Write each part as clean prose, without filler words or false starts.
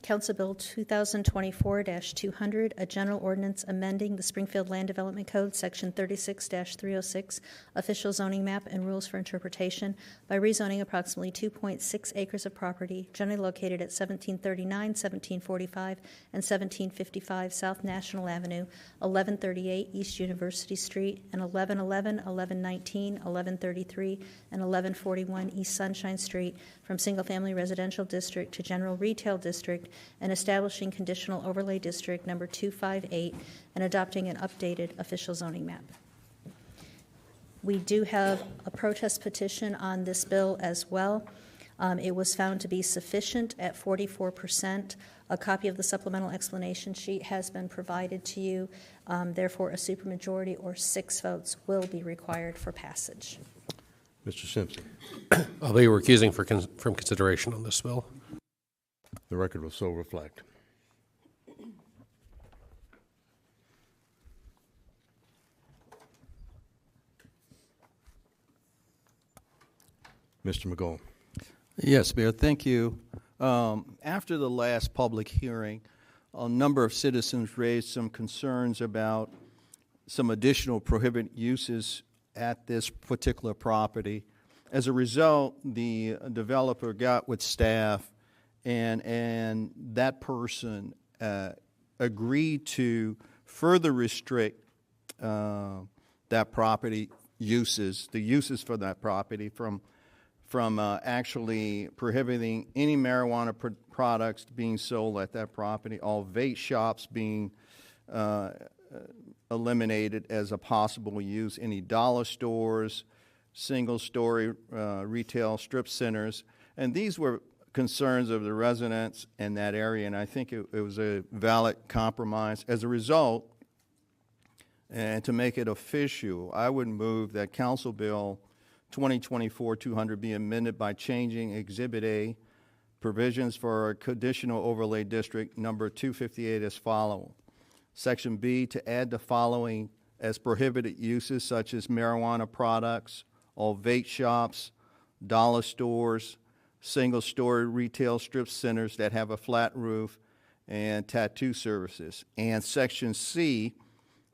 Council Bill 2024-200, a general ordinance amending the Springfield Land Development Code, Section 36-306, official zoning map and rules for interpretation, by rezoning approximately 2.6 acres of property generally located at 1739, 1745, and 1755 South National Avenue, 1138 East University Street, and 1111, 1119, 1133, and 1141 East Sunshine Street from single-family residential district to general retail district, and establishing conditional overlay district number 258 and adopting an updated official zoning map. We do have a protest petition on this bill as well. It was found to be sufficient at 44%. A copy of the supplemental explanation sheet has been provided to you. Therefore, a supermajority or 6 votes will be required for passage. Mr. Simpson. I'll be recusing from consideration on this bill. The record will so reflect. Mr. McGowan. Yes, Mayor, thank you. After the last public hearing, a number of citizens raised some concerns about some additional prohibited uses at this particular property. As a result, the developer got with staff, and that person agreed to further restrict that property uses, the uses for that property, from actually prohibiting any marijuana products being sold at that property, all vape shops being eliminated as a possible use, any dollar stores, single-story retail strip centers. And these were concerns of the residents in that area, and I think it was a valid compromise. As a result, and to make it official, I would move that Council Bill 2024-200 be amended by changing Exhibit A provisions for a conditional overlay district number 258 as follows. Section B, to add the following as prohibited uses such as marijuana products, all vape shops, dollar stores, single-story retail strip centers that have a flat roof, and tattoo services. And Section C,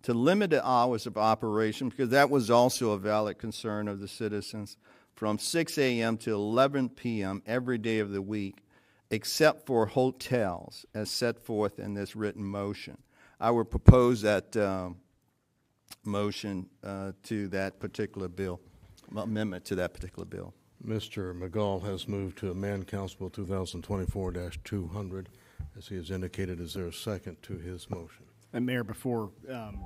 to limit the hours of operation, because that was also a valid concern of the citizens, from 6 a.m. to 11 p.m. every day of the week, except for hotels, as set forth in this written motion. I would propose that motion to that particular bill, amendment to that particular bill. Mr. McGall has moved to amend Council Bill 2024-200. As he has indicated, is there a second to his motion? And Mayor, before,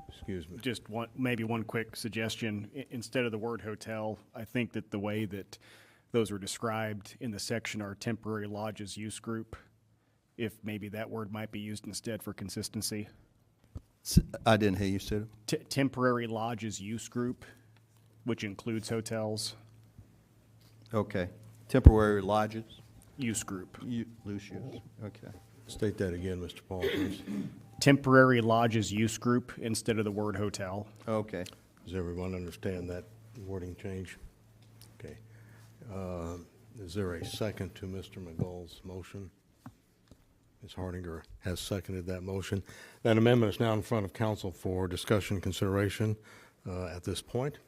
excuse me, just maybe one quick suggestion. Instead of the word hotel, I think that the way that those are described in the section are temporary lodges use group, if maybe that word might be used instead for consistency. I didn't hear you, sir. Temporary lodges use group, which includes hotels. Okay. Temporary lodges? Use group. Loose use. Okay. state that again, Mr. Paul, please. Temporary lodges use group instead of the word hotel. Okay. Does everyone understand that wording change? Okay. Is there a second to Mr. McGall's motion? Ms. Hardinger has seconded that motion. That amendment is now in front of council for discussion and consideration at this point.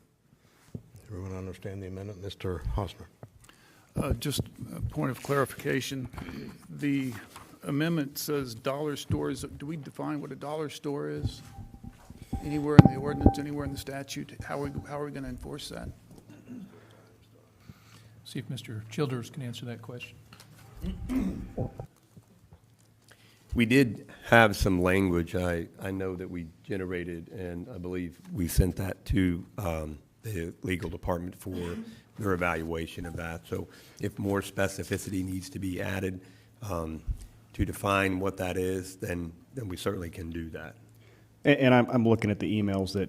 Everyone understand the amendment? Mr. Hosmer. Just a point of clarification. The amendment says dollar stores. Do we define what a dollar store is? Anywhere in the ordinance, anywhere in the statute? How are we going to enforce that? See if Mr. Childers can answer that question. We did have some language I know that we generated, and I believe we sent that to the legal department for their evaluation of that. So if more specificity needs to be added to define what that is, then we certainly can do that. And I'm looking at the emails that,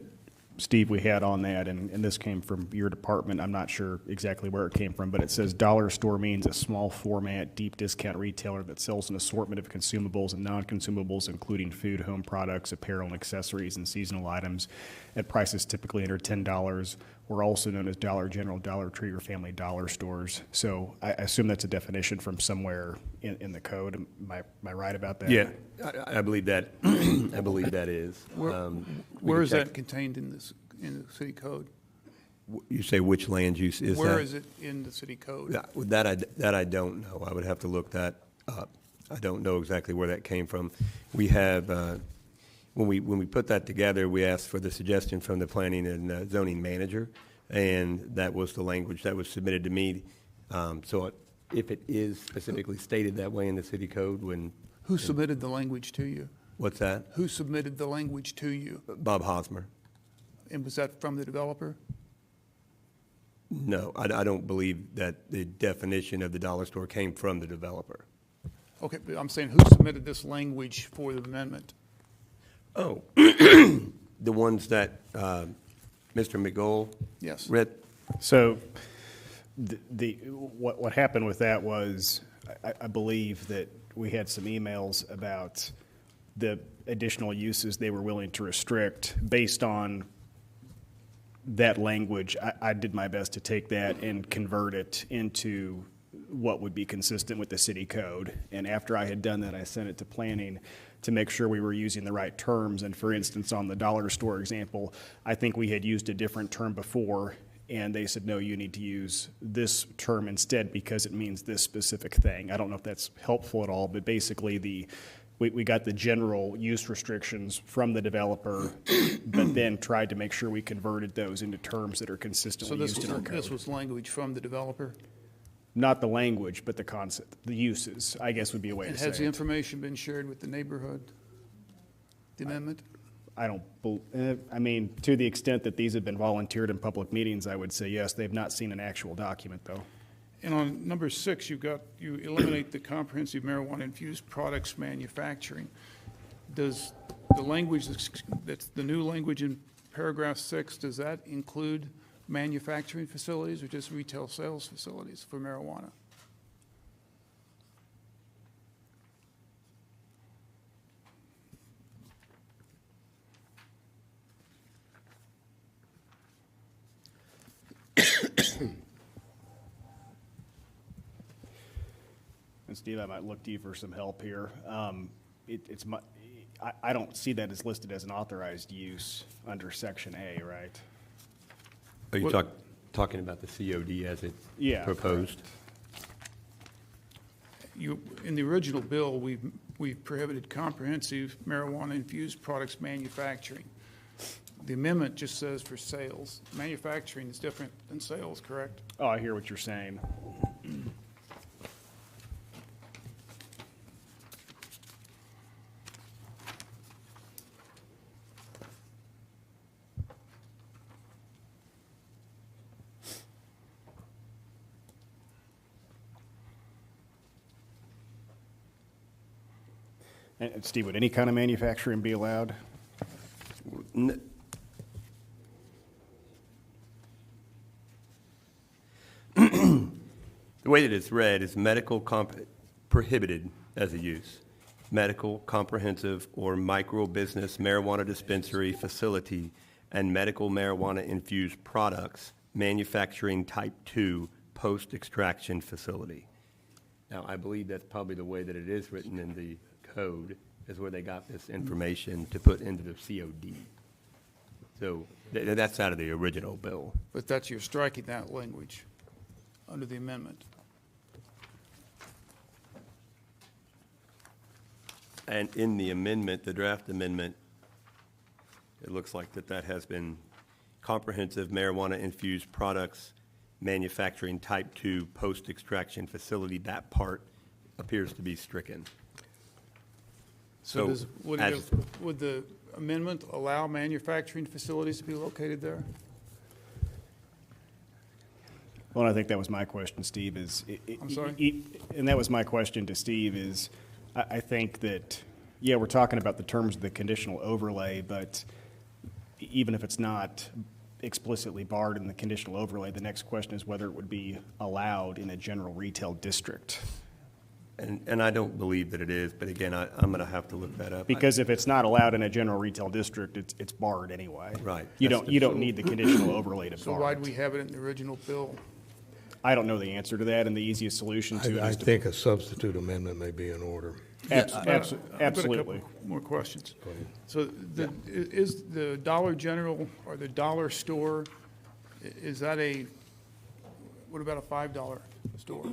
Steve, we had on that, and this came from your department. I'm not sure exactly where it came from, but it says dollar store means a small format, deep discount retailer that sells an assortment of consumables and non-consumables, including food, home products, apparel, and accessories, and seasonal items at prices typically under $10, or also known as Dollar General, Dollar Tree, or Family Dollar stores. So I assume that's a definition from somewhere in the code. Am I right about that? Yeah, I believe that, I believe that is. Where is that contained in the city code? You say which land use is that? Where is it in the city code? That I don't know. I would have to look that up. I don't know exactly where that came from. We have, when we put that together, we asked for the suggestion from the planning and zoning manager, and that was the language that was submitted to me. So if it is specifically stated that way in the city code, Who submitted the language to you? what's that? Who submitted the language to you? Bob Hosmer. And was that from the developer? No, I don't believe that the definition of the dollar store came from the developer. Okay, but I'm saying who submitted this language for the amendment? Oh, the ones that Mr. McGoll Yes. read? So what happened with that was, I believe that we had some emails about the additional uses they were willing to restrict based on that language. I did my best to take that and convert it into what would be consistent with the city code. And after I had done that, I sent it to planning to make sure we were using the right terms. And for instance, on the dollar store example, I think we had used a different term before, and they said, no, you need to use this term instead because it means this specific thing. I don't know if that's helpful at all, but basically we got the general use restrictions from the developer, but then tried to make sure we converted those into terms that are consistently used in our code. This was language from the developer? Not the language, but the concept, the uses, I guess would be a way And to say has the it. information been shared with the neighborhood? The amendment? I mean, to the extent that these have been volunteered in public meetings, I would say yes. They've not seen an actual document, though. And on number 6, you eliminate the comprehensive marijuana-infused products manufacturing. Does the language, that's the new language in paragraph 6, does that include manufacturing facilities or just retail sales facilities for marijuana? And Steve, I might look to you for some help here. I don't see that as listed as an authorized use under Section A, right? Are you What- talking about the COD as it's Yeah, proposed? In the original bill, we prohibited comprehensive marijuana-infused products manufacturing. The amendment just says for sales. Manufacturing is different than sales, correct? Oh, I hear what you're saying. And Steve, would any kind of manufacturing be allowed? N- The way that it's read is medical prohibited as a use. Medical, comprehensive, or micro-business marijuana dispensary facility and medical marijuana-infused products manufacturing type 2 post-extraction facility. Now, I believe that's probably the way that it is written in the code, is where they got this information to put into the COD. So that's out of the original bill. But you're striking that language under the amendment. And in the amendment, the draft amendment, it looks like that has been comprehensive marijuana-infused products manufacturing type 2 post-extraction facility. That part appears to be stricken. So Would the amendment allow manufacturing facilities to be located there? Well, I think that was my question, Steve, I'm sorry? And that was my question to Steve is, I think that, yeah, we're talking about the terms of the conditional overlay, but even if it's not explicitly barred in the conditional overlay, the next question is whether it would be allowed in a general retail district. And I don't believe that it is, but again, I'm going to have to look that up. Because if it's not allowed in a general retail district, it's barred anyway. Right. You That's don't need the conditional overlay to So bar why'd it. we have it in the original bill? I don't know the answer to that, and the easiest solution to it I is to. think a substitute amendment may be in order. I've got a Absolutely. couple more questions. Go ahead. So is the Dollar General or the Dollar Store, is that what about a $5 store?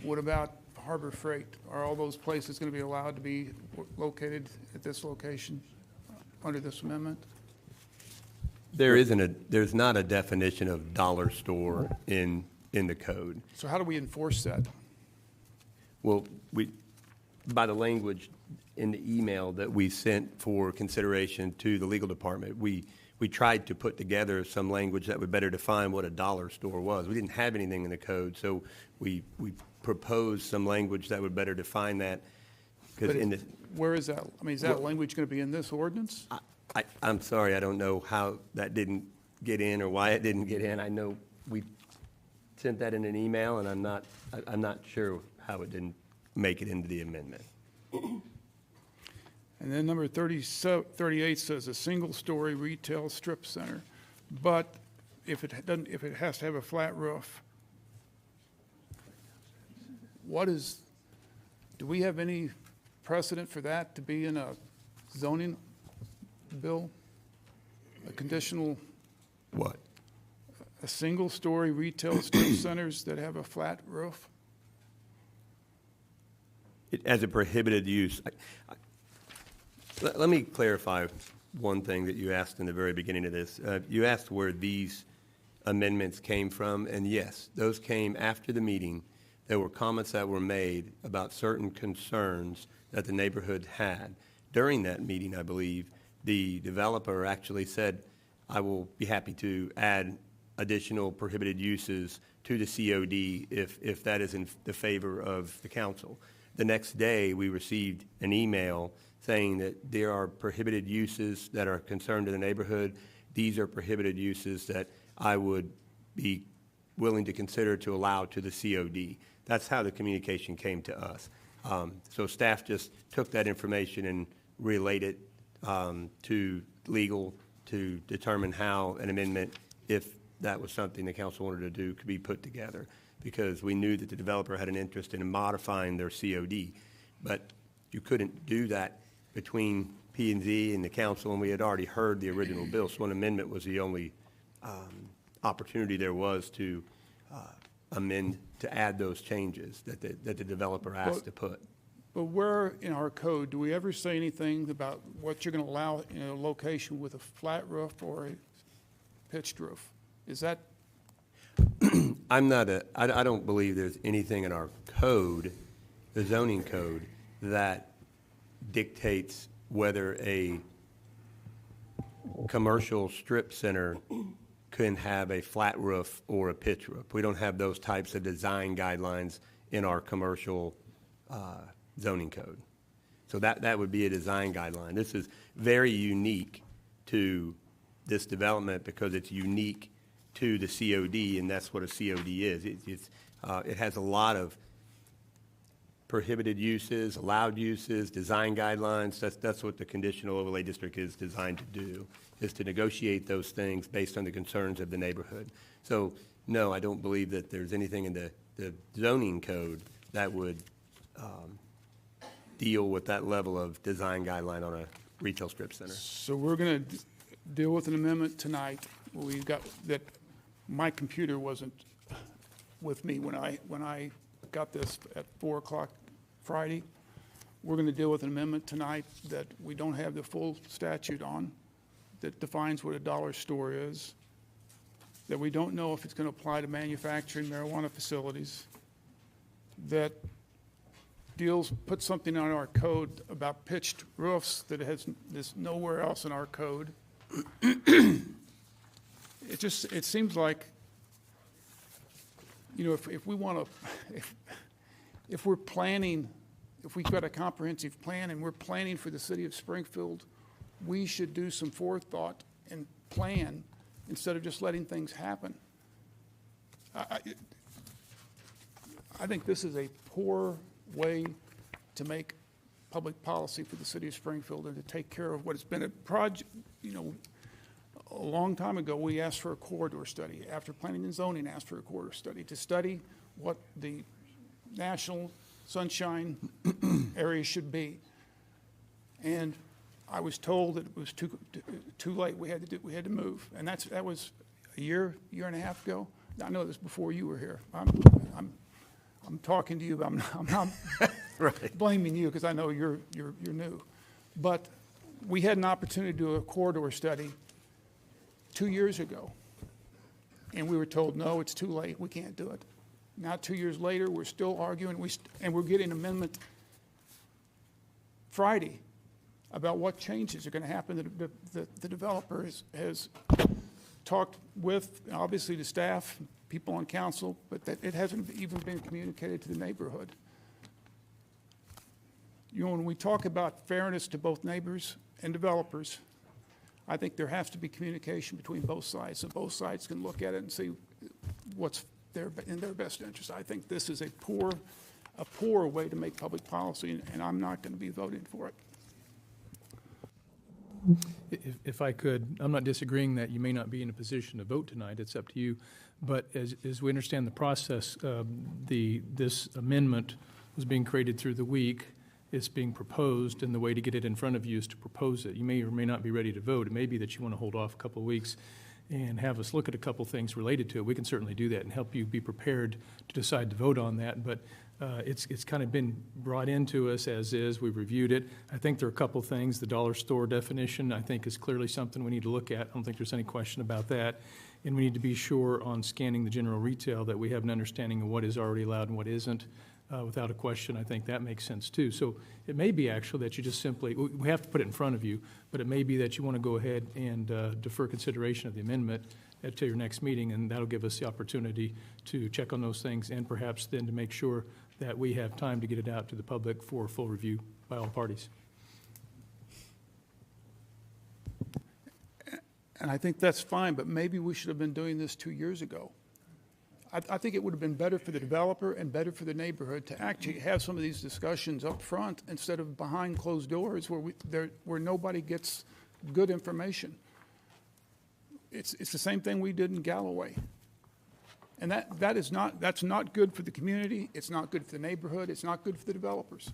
What about Harbor Freight? Are all those places going to be allowed to be located at this location under this amendment? There's not a definition of dollar store in the code. So how do we enforce that? Well, by the language in the email that we sent for consideration to the legal department, we tried to put together some language that would better define what a dollar store was. We didn't have anything in the code, so we proposed some language that would better define that. Because Where is that? I mean, is that language going to be in this ordinance? I'm sorry, I don't know how that didn't get in or why it didn't get in. I know we sent that in an email, and I'm not sure how it didn't make it into the amendment. And then number 38 says a single-story retail strip center, but if it has to have a flat roof, do we have any precedent for that to be in a zoning bill? A conditional, What? a single-story retail strip centers that have a flat roof? As a prohibited use. Let me clarify one thing that you asked in the very beginning of this. You asked where these amendments came from, and yes, those came after the meeting. There were comments that were made about certain concerns that the neighborhood had. During that meeting, I believe, the developer actually said, I will be happy to add additional prohibited uses to the COD if that is in the favor of the council. The next day, we received an email saying that there are prohibited uses that are concerned to the neighborhood. These are prohibited uses that I would be willing to consider to allow to the COD. That's how the communication came to us. So staff just took that information and relayed it to legal to determine how an amendment, if that was something the council wanted to do, could be put together, because we knew that the developer had an interest in modifying their COD. But you couldn't do that between P&Z and the council, and we had already heard the original bill, so an amendment was the only opportunity there was to amend to add those changes that the developer asked to put. But where in our code, do we ever say anything about what you're going to allow in a location with a flat roof or a pitched roof? Is that? I don't believe there's anything in our code, the zoning code, that dictates whether a commercial strip center can have a flat roof or a pitch roof. We don't have those types of design guidelines in our commercial zoning code. So that would be a design guideline. This is very unique to this development because it's unique to the COD, and that's what a COD is. It has a lot of prohibited uses, allowed uses, design guidelines. That's what the conditional overlay district is designed to do, is to negotiate those things based on the concerns of the neighborhood. So, no, I don't believe that there's anything in the zoning code that would deal with that level of design guideline on a retail strip center. So we're going to deal with an amendment tonight. We've got that. My computer wasn't with me when I got this at 4 o'clock Friday. We're going to deal with an amendment tonight that we don't have the full statute on, that defines what a dollar store is, that we don't know if it's going to apply to manufacturing marijuana facilities, that puts something on our code about pitched roofs that there's nowhere else in our code. It seems like, if we want to, if we're planning, if we've got a comprehensive plan and we're planning for the city of Springfield, we should do some forethought and plan instead of just letting things happen. I think this is a poor way to make public policy for the city of Springfield and to take care of what has been a project, a long time ago, we asked for a corridor study. After planning and zoning asked for a corridor study to study what the national sunshine area should be. And I was told that it was too late. We had to move. And that was a year and a half ago. I know this before you were here. I'm talking to you, but I'm not Right. blaming you because I know you're new. But we had an opportunity to do a corridor study 2 years ago, and we were told, no, it's too late, we can't do it. Now, 2 years later, we're still arguing, and we're getting an amendment Friday about what changes are going to happen. The developer has talked with, obviously, the staff, people on council, but that it hasn't even been communicated to the neighborhood. When we talk about fairness to both neighbors and developers, I think there has to be communication between both sides, so both sides can look at it and see what's in their best interest. I think this is a poor way to make public policy, and I'm not going to be voting for it. If I could, I'm not disagreeing that you may not be in a position to vote tonight, it's up to you. But as we understand the process, this amendment was being created through the week. It's being proposed, and the way to get it in front of you is to propose it. You may or may not be ready to vote. It may be that you want to hold off a couple of weeks and have us look at a couple things related to it. We can certainly do that and help you be prepared to decide to vote on that. But it's kind of been brought into us as is. We've reviewed it. I think there are a couple things. The dollar store definition, I think, is clearly something we need to look at. I don't think there's any question about that. And we need to be sure on scanning the general retail that we have an understanding of what is already allowed and what isn't. Without a question, I think that makes sense too. So it may be actually that you just simply, we have to put it in front of you, but it may be that you want to go ahead and defer consideration of the amendment to your next meeting, and that'll give us the opportunity to check on those things and perhaps then to make sure that we have time to get it out to the public for full review by all parties. And I think that's fine, but maybe we should have been doing this 2 years ago. I think it would have been better for the developer and better for the neighborhood to actually have some of these discussions up front instead of behind closed doors where nobody gets good information. It's the same thing we did in Galloway. And that's not good for the community, it's not good for the neighborhood, it's not good for the developers.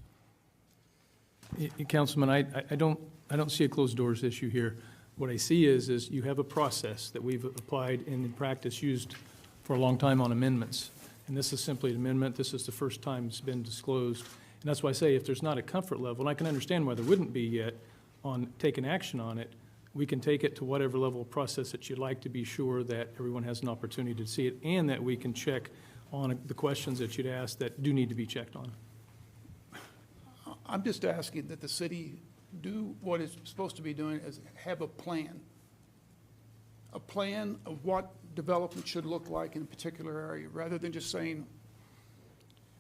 Councilman, I don't see a closed doors issue here. What I see is you have a process that we've applied and in practice used for a long time on amendments. And this is simply an amendment. This is the first time it's been disclosed. And that's why I say if there's not a comfort level, and I can understand why there wouldn't be yet on taking action on it, we can take it to whatever level of process that you'd like to be sure that everyone has an opportunity to see it and that we can check on the questions that you'd ask that do need to be checked on. I'm just asking that the city do what it's supposed to be doing, is have a plan of what development should look like in a particular area, rather than just saying,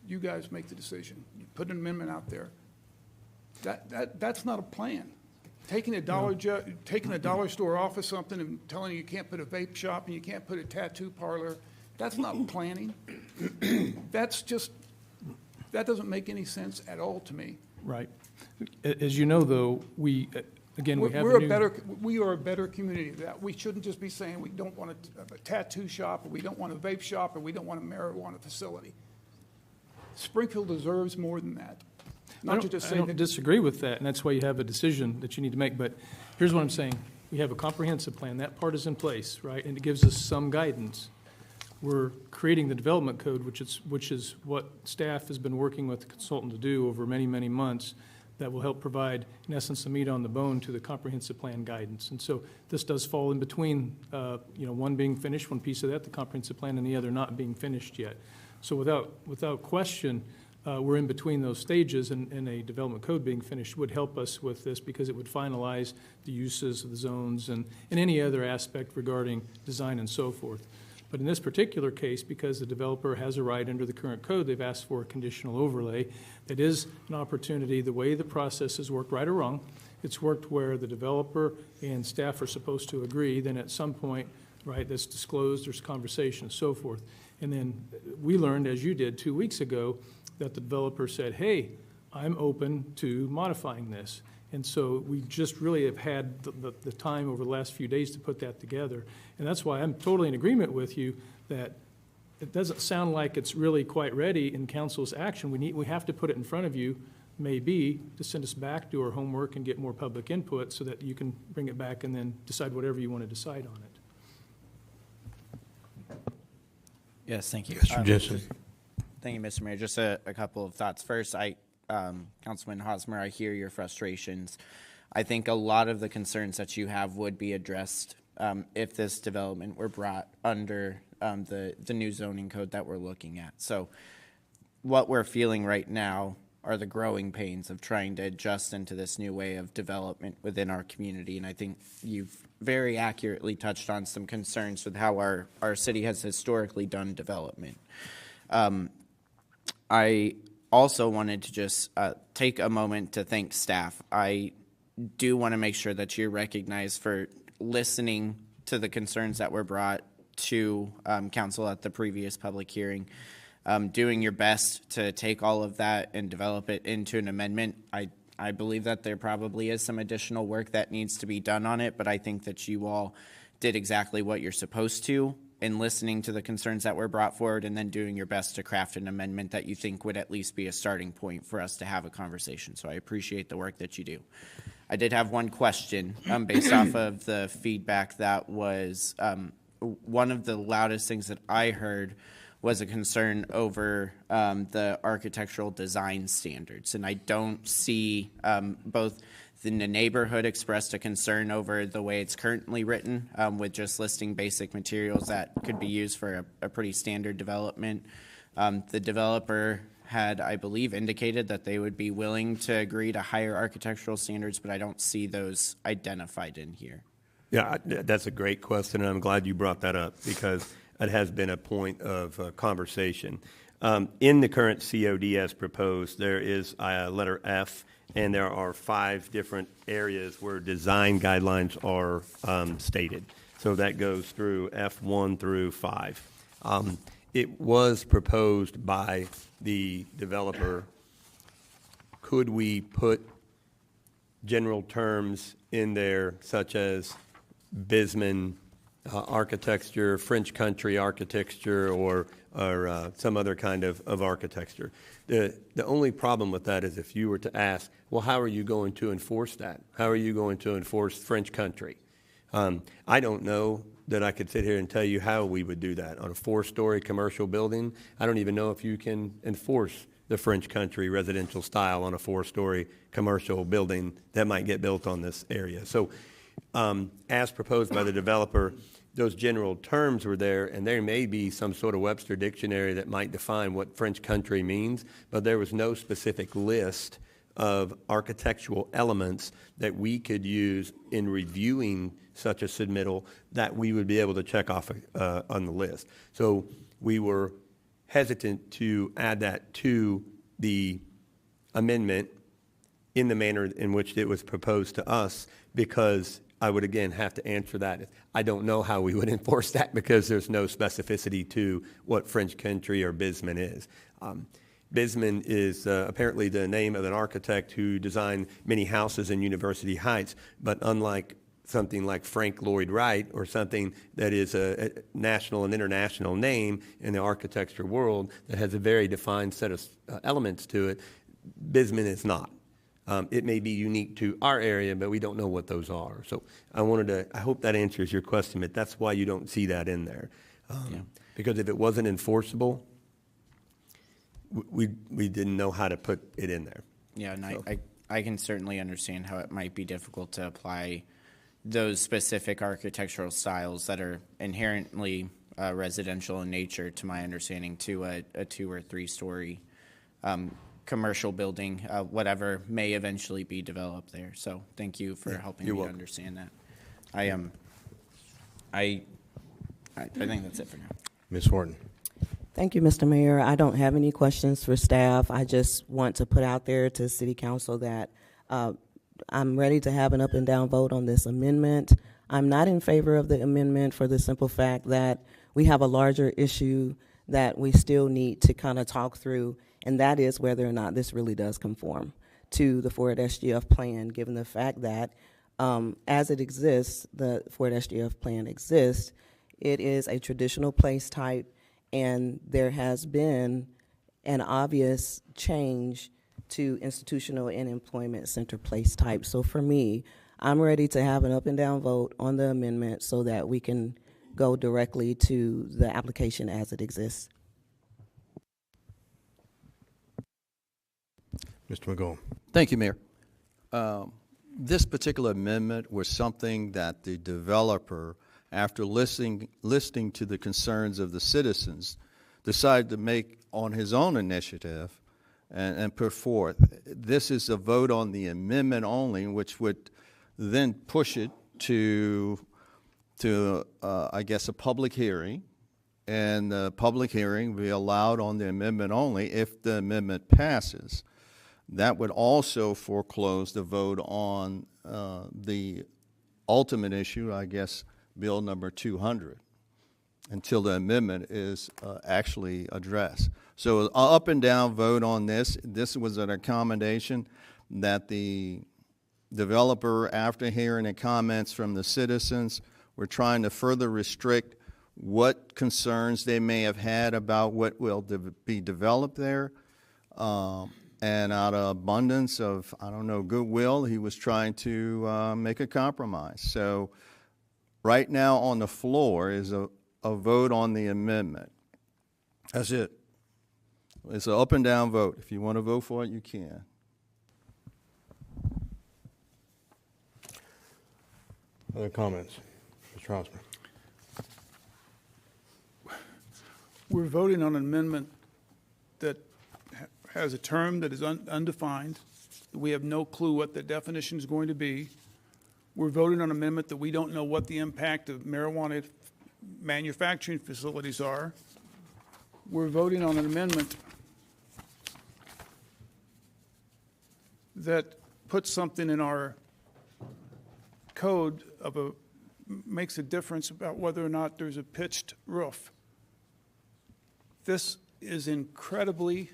you guys make the decision. You put an amendment out there. That's not a plan. Taking a dollar store off of something and telling you can't put a vape shop and you can't put a tattoo parlor, that's not planning. That doesn't make any sense at all to me. Right. As you know, though, we have we are a better community than that. We shouldn't just be saying we don't want a tattoo shop, or we don't want a vape shop, or we don't want a marijuana facility. Springfield deserves more than that. I don't disagree with that, and that's why you have a decision that you need to make. But here's what I'm saying. We have a comprehensive plan. That part is in place, right? And it gives us some guidance. We're creating the development code, which is what staff has been working with the consultant to do over many, many months, that will help provide, in essence, the meat on the bone to the comprehensive plan guidance. And so this does fall in between, one being finished, one piece of that, the comprehensive plan, and the other not being finished yet. So without question, we're in between those stages, and a development code being finished would help us with this because it would finalize the uses of the zones and any other aspect regarding design and so forth. But in this particular case, because the developer has a right under the current code, they've asked for a conditional overlay. That is an opportunity. The way the process has worked, right or wrong, it's worked where the developer and staff are supposed to agree. Then at some point, right? That's disclosed, there's conversation and so forth. And then we learned, as you did 2 weeks ago, that the developer said, hey, I'm open to modifying this. And so we just really have had the time over the last few days to put that together. And that's why I'm totally in agreement with you that it doesn't sound like it's really quite ready in council's action. We have to put it in front of you, maybe, to send us back, do our homework, and get more public input so that you can bring it back and then decide whatever you want to decide on it. Yes, thank you. Mr. Jensen. Thank you, Mr. Mayor. Just a couple of thoughts. First, Councilman Hosmer, I hear your frustrations. I think a lot of the concerns that you have would be addressed if this development were brought under the new zoning code that we're looking at. So what we're feeling right now are the growing pains of trying to adjust into this new way of development within our community. And I think you've very accurately touched on some concerns with how our city has historically done development. I also wanted to just take a moment to thank staff. I do want to make sure that you're recognized for listening to the concerns that were brought to council at the previous public hearing, doing your best to take all of that and develop it into an amendment. I believe that there probably is some additional work that needs to be done on it, but I think that you all did exactly what you're supposed to in listening to the concerns that were brought forward and then doing your best to craft an amendment that you think would at least be a starting point for us to have a conversation. So I appreciate the work that you do. I did have one question based off of the feedback that was one of the loudest things that I heard was a concern over the architectural design standards. And I don't see both the neighborhood expressed a concern over the way it's currently written with just listing basic materials that could be used for a pretty standard development. The developer had, I believe, indicated that they would be willing to agree to higher architectural standards, but I don't see those identified in here. Yeah, that's a great question, and I'm glad you brought that up because it has been a point of conversation. In the current COD as proposed, there is letter F, and there are 5 different areas where design guidelines are stated. So that goes through F1 through 5. It was proposed by the developer. Could we put general terms in there such as Bisman architecture, French country architecture, or some other kind of architecture? The only problem with that is if you were to ask, well, how are you going to enforce that? How are you going to enforce French country? I don't know that I could sit here and tell you how we would do that. On a 4-story commercial building, I don't even know if you can enforce the French country residential style on a 4-story commercial building that might get built on this area. So as proposed by the developer, those general terms were there, and there may be some sort of Webster dictionary that might define what French country means, but there was no specific list of architectural elements that we could use in reviewing such a submittal that we would be able to check off on the list. So we were hesitant to add that to the amendment in the manner in which it was proposed to us, because I would again have to answer that. I don't know how we would enforce that because there's no specificity to what French country or Bisman is. Bisman is apparently the name of an architect who designed many houses in University Heights, but unlike something like Frank Lloyd Wright or something that is a national and international name in the architecture world that has a very defined set of elements to it, Bisman is not. It may be unique to our area, but we don't know what those are. So I hope that answers your question, but that's why you don't see that in there. Because if it wasn't enforceable, we didn't know how to put it in there. Yeah, and so. I can certainly understand how it might be difficult to apply those specific architectural styles that are inherently residential in nature, to my understanding, to a 2 or 3 story commercial building, whatever may eventually be developed there. So thank you for helping me understand that. I think that's it for now. Ms. Horton. Thank you, Mr. Mayor. I don't have any questions for staff. I just want to put out there to City Council that I'm ready to have an up and down vote on this amendment. I'm not in favor of the amendment for the simple fact that we have a larger issue that we still need to kind of talk through, and that is whether or not this really does conform to the Ford SGF plan, given the fact that as it exists, the Ford SGF plan exists, it is a traditional place type, and there has been an obvious change to institutional and employment center place type. So for me, I'm ready to have an up and down vote on the amendment so that we can go directly to the application as it exists. Mr. McGowan. Thank you, Mayor. This particular amendment was something that the developer, after listening to the concerns of the citizens, decided to make on his own initiative and put forth. This is a vote on the amendment only, which would then push it to I guess, a public hearing, and the public hearing will be allowed on the amendment only if the amendment passes. That would also foreclose the vote on the ultimate issue, I guess, Bill number 200, until the amendment is actually addressed. So an up and down vote on this. This was an accommodation that the developer, after hearing the comments from the citizens, were trying to further restrict what concerns they may have had about what will be developed there. And out of abundance of, I don't know, goodwill, he was trying to make a compromise. So right now on the floor is a vote on the amendment. That's it. It's an up and down vote. If you want to vote for it, you can. Other comments? Mr. Osborne. We're voting on an amendment that has a term that is undefined. We have no clue what the definition is going to be. We're voting on an amendment that we don't know what the impact of marijuana manufacturing facilities are. We're voting on an amendment that puts something in our code makes a difference about whether or not there's a pitched roof. This is incredibly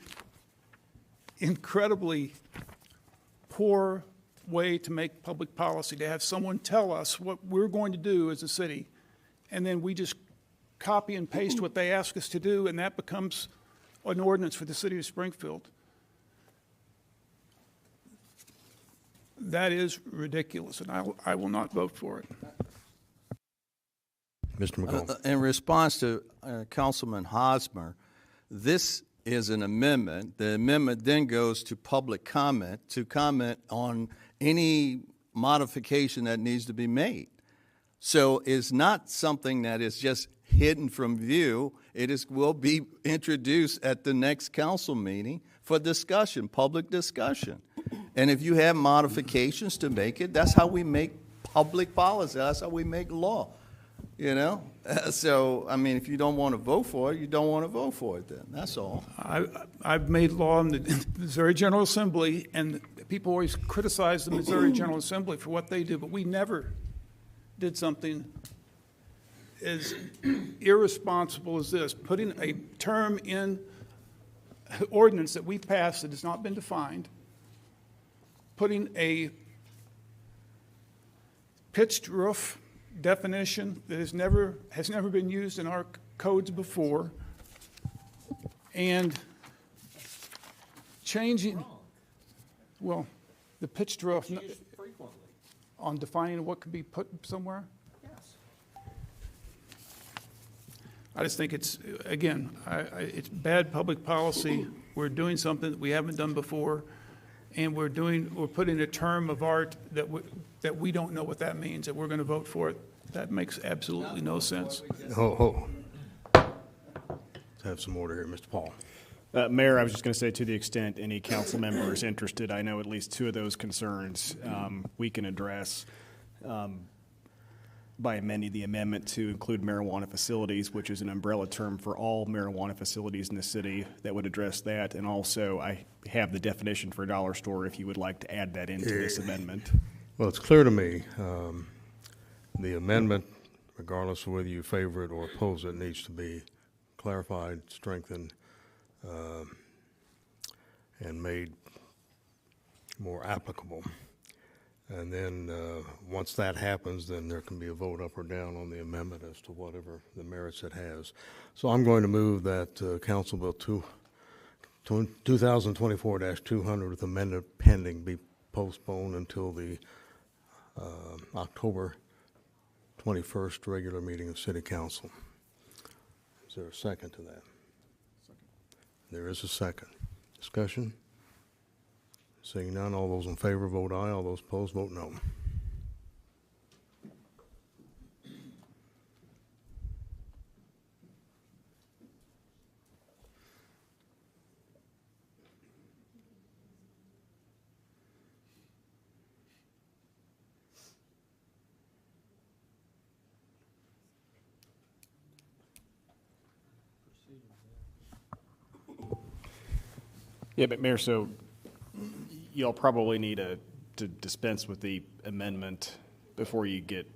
poor way to make public policy, to have someone tell us what we're going to do as a city, and then we just copy and paste what they ask us to do, and that becomes an ordinance for the city of Springfield. That is ridiculous, and I will not vote for it. Mr. McGowan. In response to Councilman Hosmer, this is an amendment. The amendment then goes to public comment to comment on any modification that needs to be made. So it's not something that is just hidden from view. Will be introduced at the next council meeting for discussion, public discussion. And if you have modifications to make it, that's how we make public policy. That's how we make law. You know? So, I mean, if you don't want to vote for it, you don't want to vote for it then. That's all. I've made law in the Missouri General Assembly, and people always criticize the Missouri General Assembly for what they do, but we never did something as irresponsible as this, putting a term in ordinance that we passed that has not been defined, putting a pitched roof definition that has never been used in our codes before, and changing, well, the pitched roof on defining what could be put somewhere. Yes. I just think it's, again, it's bad public policy. We're doing something that we haven't done before, and we're putting a term of art that we don't know what that means, that we're going to vote for it. That makes absolutely no sense. Let's have some order here. Mr. Paul. Mayor, I was just going to say, to the extent any council member is interested, I know at least two of those concerns we can address by amending the amendment to include marijuana facilities, which is an umbrella term for all marijuana facilities in the city that would address that. And also, I have the definition for a dollar store if you would like to add that into this amendment. Well, it's clear to me The amendment, regardless of whether you favor it or oppose it, needs to be clarified, strengthened, and made more applicable. And then, once that happens, then there can be a vote up or down on the amendment as to whatever the merits it has. So I'm going to move that Council Bill 2024-200 with amendment pending be postponed until the October 21st regular meeting of City Council. Is there a second to that? Second. There is a second. Discussion? Seeing none, all those in favor vote aye, all those opposed vote no. Yeah, but Mayor, so y'all probably need to dispense with the amendment before you get,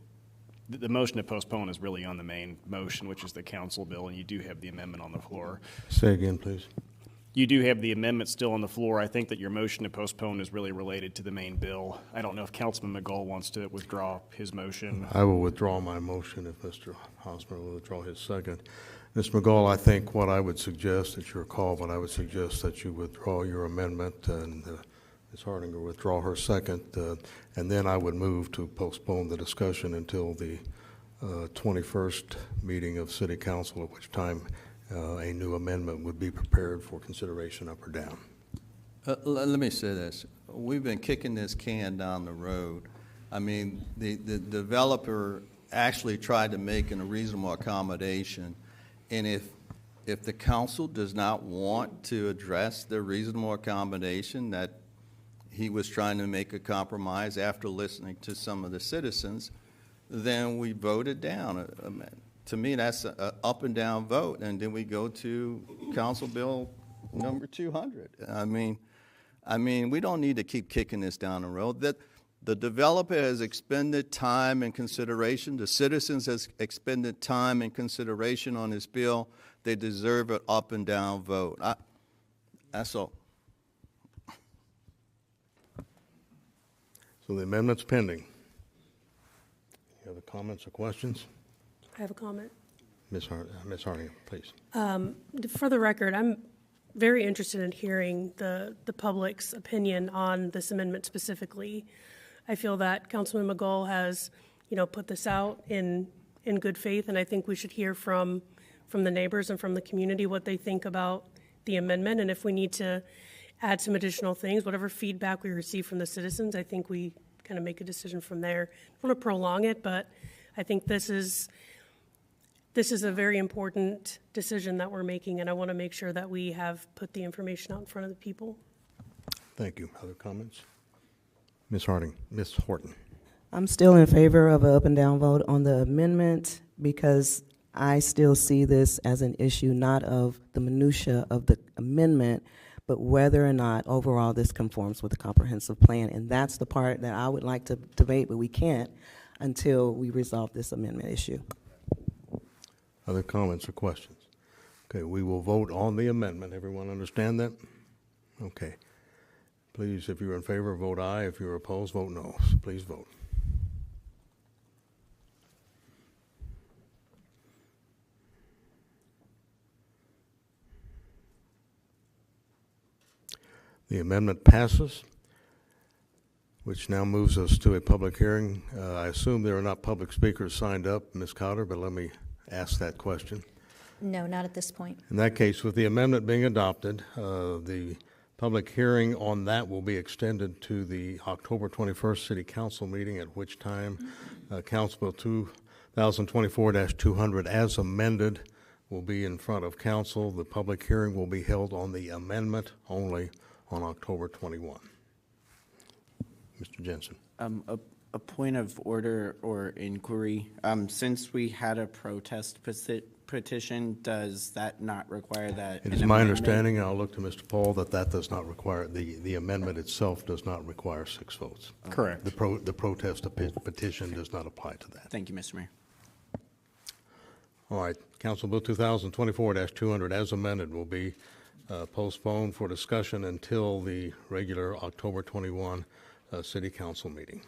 the motion to postpone is really on the main motion, which is the council bill, and you do have the amendment on the floor. Say again, please. You do have the amendment still on the floor. I think that your motion to postpone is really related to the main bill. I don't know if Councilman McGull wants to withdraw his motion. I will withdraw my motion if Mr. Hosmer will withdraw his second. Mr. McGull, I think what I would suggest, it's your call, but I would suggest that you withdraw your amendment and Ms. Hardinger withdraw her second, and then I would move to postpone the discussion until the 21st meeting of City Council, at which time a new amendment would be prepared for consideration up or down. Let me say this. We've been kicking this can down the road. I mean, the developer actually tried to make a reasonable accommodation, and if the council does not want to address the reasonable accommodation that he was trying to make a compromise after listening to some of the citizens, then we vote it down. To me, that's an up and down vote, and then we go to Council Bill number 200. I mean, we don't need to keep kicking this down the road. That the developer has expended time and consideration. The citizens has expended time and consideration on this bill. They deserve an up and down vote. That's all. So the amendment's pending. Any other comments or questions? I have a comment. Ms. Harding, please. For the record, I'm very interested in hearing the public's opinion on this amendment specifically. I feel that Councilman McGull has, put this out in good faith, and I think we should hear from the neighbors and from the community what they think about the amendment, and if we need to add some additional things, whatever feedback we receive from the citizens, I think we kind of make a decision from there. I don't want to prolong it, but I think this is a very important decision that we're making, and I want to make sure that we have put the information out in front of the people. Thank you. Other comments? Ms. Harding, Ms. Horton. I'm still in favor of an up and down vote on the amendment because I still see this as an issue not of the minutia of the amendment, but whether or not overall this conforms with the comprehensive plan. And that's the part that I would like to debate, but we can't until we resolve this amendment issue. Other comments or questions? Okay, we will vote on the amendment. Everyone understand that? Okay. Please, if you're in favor, vote aye. If you're opposed, vote no. So please vote. The amendment passes, which now moves us to a public hearing. I assume there are not public speakers signed up, Ms. Cotter, but let me ask that question. No, not at this point. In that case, with the amendment being adopted, the public hearing on that will be extended to the October 21st City Council meeting, at which time Council Bill 2024-200 as amended will be in front of council. The public hearing will be held on the amendment only on October 21. Mr. Jensen. A point of order or inquiry. Since we had a protest petition, does that not require that? It an is my amendment? understanding, and I'll look to Mr. Paul, that that does not require, the amendment itself does not require 6 votes. Correct. The protest petition does not apply to that. Thank you, Mr. Mayor. All right, Council Bill 2024-200 as amended will be postponed for discussion until the regular October 21 City Council meeting.